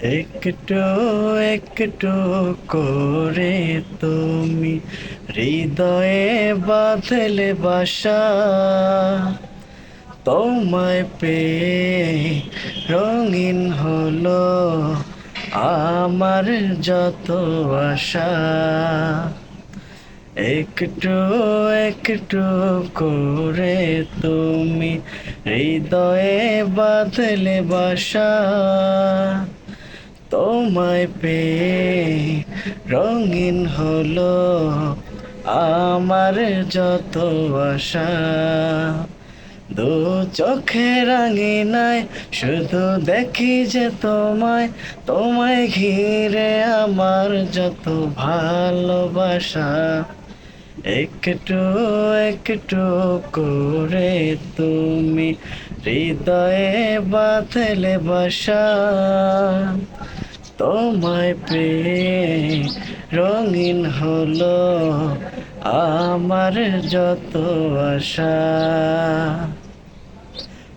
একটু একটু করে তুমি হৃদয়ে বাঁধলে বাসা, তোমায় পেয়ে রঙিন হলো আমার যত আশা। একটু একটু করে তুমি হৃদয়ে বাঁধলে বাসা, তোমায় পেয়ে রঙিন হলো আমার যত আশা। দু চোখের রাঙিনায় শুধু দেখি যে তোমায়, তোমায় ঘিরে আমার যত ভালোবাসা। একটু একটু করে তুমি হৃদয়ে বাঁধলে বাসা, তোমায় পেয়ে রঙিন হলো আমার যত আশা।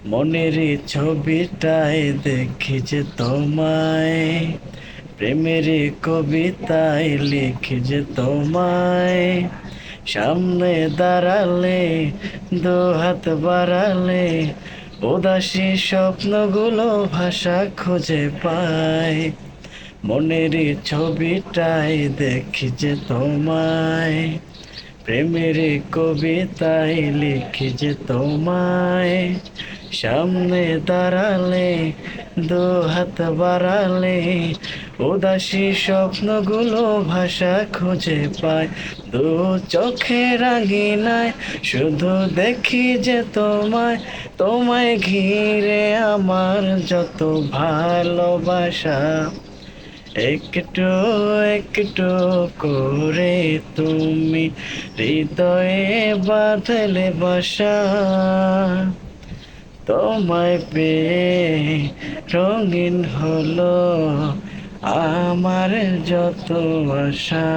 মনের ছবিটায় দেখি যে তোমায়, প্রেমের কবিতায় লিখি যে তোমায়, সামনে দাঁড়ালে দু হাত বাড়ালে উদাসী স্বপ্নগুলো ভাষা খুঁজে পায়। মনের ছবিটায় দেখি যে তোমায়, প্রেমের কবিতায় লিখি যে তোমায়, সামনে দাঁড়ালে দু হাত বাড়ালে উদাসী স্বপ্নগুলো ভাষা খুঁজে পায়। দু চোখে রাঙিনায় শুধু দেখি যে তোমায়, তোমায় ঘিরে আমার যত ভালোবাসা। একটু একটু করে তুমি হৃদয়ে বাঁধলে বাসা, তোমায় পেয়ে রঙিন হলো আমার যত আশা।